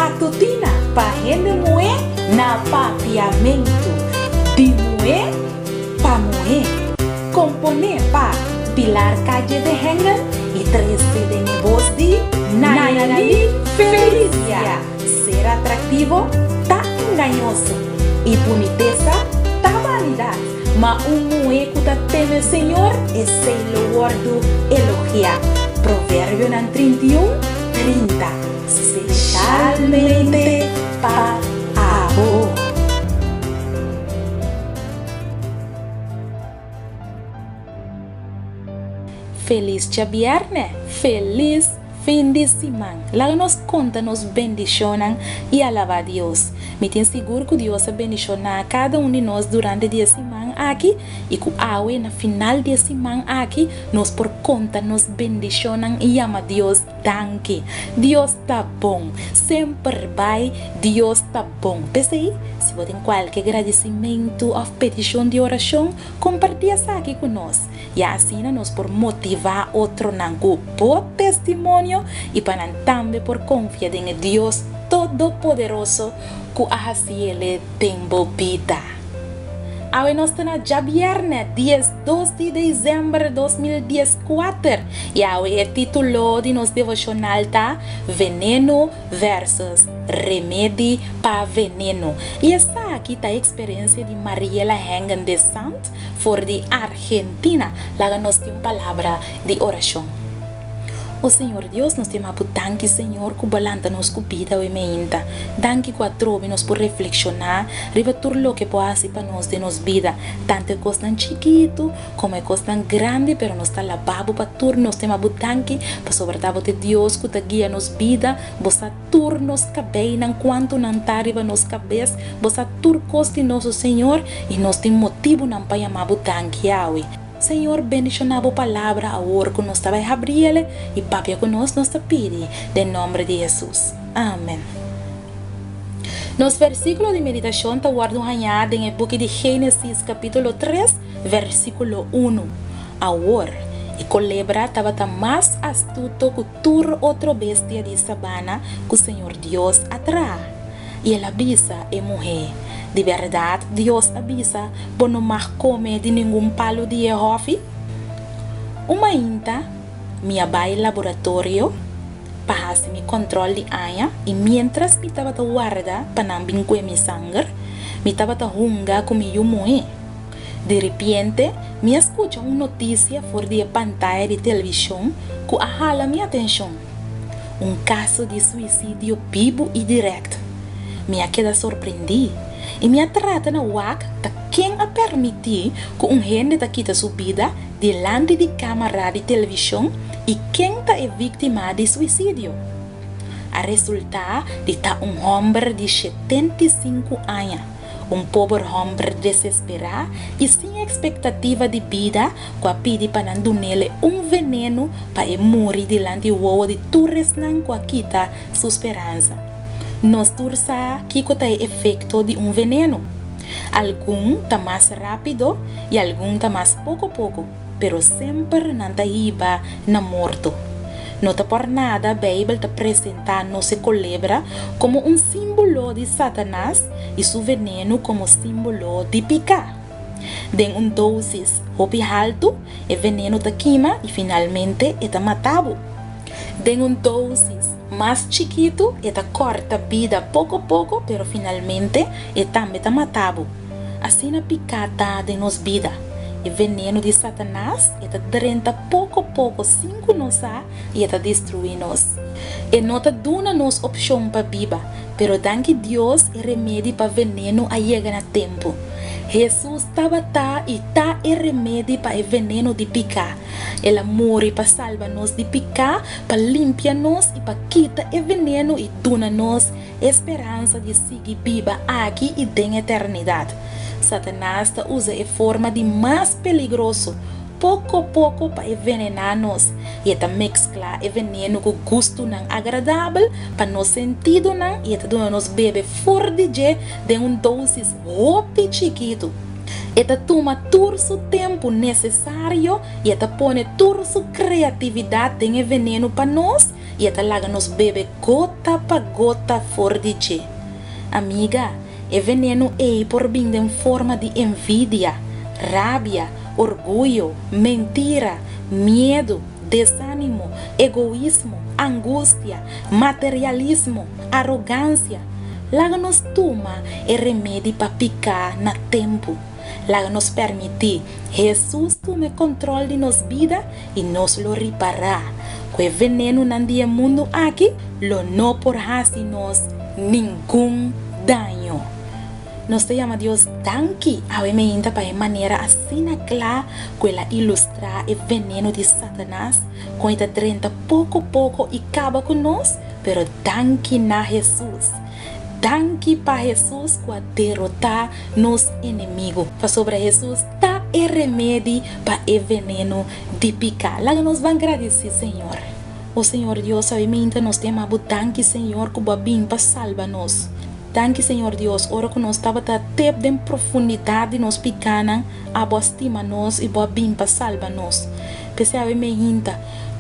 matutina pa rende moe na papiamento, de moe pa moe, compone pa pilar calle de hengen e 13 de voz de Nayeli Felicia. Ser atractivo tá engañoso e boniteza tá vanidad, mas moe que tá teme Senhor é sem louvado elogiar. Provérbio 31:30, especialmente para amor. Feliz dia viernes, feliz fin de semana. Lá nos conta, nos bendicionam e alaba a Deus. Me tenho seguro que Deus vai bendicionar cada de nós durante a semana aqui e que awe na final de semana aqui nos por conta nos bendicionam e ama Deus. Danke. Deus tá bom. Sempre vai. Deus tá bom. Pensei, se você tem qualquer agradecimento ou petição de oração, compartilha isso aqui conosco. E assim nós por motivar outro nango por testemunho e para também por confiar em Deus Todo-Poderoso que ele tem vida. Hoje nós estamos já viernes 12 de dezembro de 2014 e hoje o título de nosso devocional tá Veneno versus Remédio para Veneno. E essa aqui tá a experiência de Mariela Hengen de Sant, for de Argentina. Lá nós temos palavra de oração. O Senhor Deus, nós temos a danke, Senhor, que balanta nos cupida o emeinta. Danke que atrove nos por reflexionar, riba turlo que pode ser para nós de nos vida. Tanto é coisa chiquito, como é coisa grande, pero nós está lavabo para turno, nós temos a danke, para sobretudo de Deus que te guia nos vida, você turnos cabeinan quanto não tá riba nos cabeça, você turcos de nosso Senhor, e nós temos motivo não para chamar a danke, Yahweh. Senhor, bendicionava a palavra a hora que nós estava a abrir e papai conosco nos pede, em nome de Jesus. Amém. Nos versículos de meditação está guardado em o book de Gênesis capítulo 3, versículo 1. Agora, e culebra estava mais astuto que toda outra bestia de sabana que o Senhor Deus atrai. E ela avisa a mulher. De verdade, Deus avisa por não mais comer de nenhum palo de Jehová. Uma inta, minha vai ao laboratório para fazer meu controle de anha e mientras me estava a guardar para não vincular meu sangue, me estava a hungar com meu moe. De repente, me escuta uma notícia fora de pantalla de televisão que ahala minha atenção. Um caso de suicídio vivo e direto. Me queda surpreendida. E me trata na wak ta quem a permitir que gente ta quita sua vida delante de câmara de televisão e quem ta é vítima de suicídio. A resultar de ta homem de 75 anos, pobre homem desesperado e sem expectativa de vida, que a pede para não nele veneno para morrer delante do de turres não que quita sua esperança. Nós tursa que tem efeito de veneno. Algum tá mais rápido e algum tá mais pouco a pouco, pero sempre não tá iba na morto. Não tá por nada a Bíblia te apresentar nossa culebra como símbolo de Satanás e seu veneno como símbolo de picar. Den dosis hopi alto, o veneno tá queima e finalmente tá matado. Den dosis mais chiquito, eta corta vida pouco a pouco, pero finalmente também está matado. Assim na picada de nos vida. O veneno de Satanás está drenta pouco a pouco, cinco nós e está destruindo nós. E não está dando nos opção para viva, pero danke Deus e remédio para veneno a chegar na tempo. Jesus estava e tá e remédio para o veneno de picar. Ela morre para salvar-nos de picar, para limpar-nos e para quitar o veneno e dar-nos esperança de seguir viva aqui e na eternidade. Satanás usa a forma de mais perigoso, pouco a pouco para envenenar-nos e mesclar o veneno com gosto não agradável para nos sentido não e nos beber forte de dosis muito chiquito. Toma todo o tempo necessário e põe toda a criatividade em veneno para nós y esta laga nos bebe gota pa gota for de che. Amiga, el veneno é por vir en forma de envidia, rabia, orgullo, mentira, miedo, desânimo, egoísmo, angústia, materialismo, arrogância. Laga nos toma e remédio para picar na tempo. Laga nos permitir Jesus tome controle de nos vida e nos lo reparar. Que veneno nan dia mundo aqui, lo no por hacer nos ningún daño. Nos te llama Dios tanque a me inta para maneira assim na clara que ela ilustra o veneno de Satanás, com ita trenta pouco a pouco e acaba com nós, pero tanque na Jesus. Tanque para Jesus para derrotar nos inimigos. Para sobre Jesus tá o remédio para o veneno de picar. Lá nós vamos agradecer, Senhor. O Senhor Deus, sabe, nos tema tanque, Senhor, que bem para salvar-nos. Tanque, Senhor Deus, ora que nós estava a tempo de profundidade nos picana, a boa estima nos e boa bem para salvar-nos. Percebe,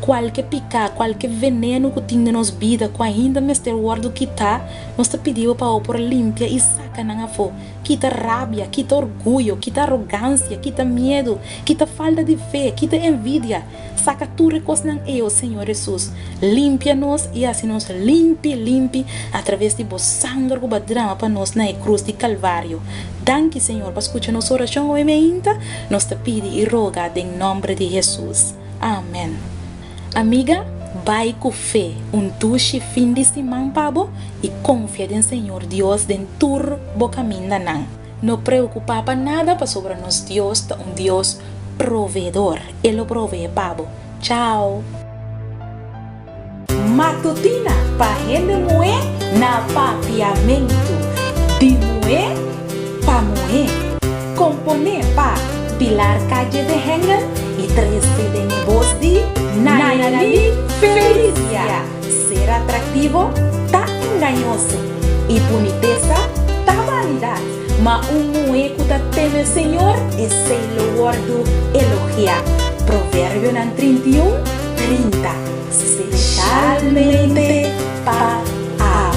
qualquer picar, qualquer veneno que tem na nossa vida, que ainda Mr. Word que tá, nós te pedimos para o por limpia e saca na fo. Quita rabia, quita orgulho, quita arrogância, quita medo, quita falta de fé, quita envidia. Saca tudo que não é o Senhor Jesus. Limpia-nos e assim nos limpe, através de vosso sangue que drama para nós na cruz de Calvário. Danke, Senhor, para escutar nossa oração hoje ainda. Nós te pedimos e roga em nome de Jesus. Amém. Amiga, vai com fé, tuche fim de semana pabo e confia em Senhor Deus dentro do caminho nan. Não preocupa para nada para sobre nós Deus, Deus provedor. Ele provee pabo. Tchau. Matutina para rende moe na papiamento. De moe pa moe. Componer pa pilar calle de hengen e 13 de negócio de Nayeli Felicia. Ser atrativo tá engañoso e boniteza tá vanidade. Mas mueco tá teme Senhor e sei lo guardo elogiar. Provérbio 31:30. Especialmente para a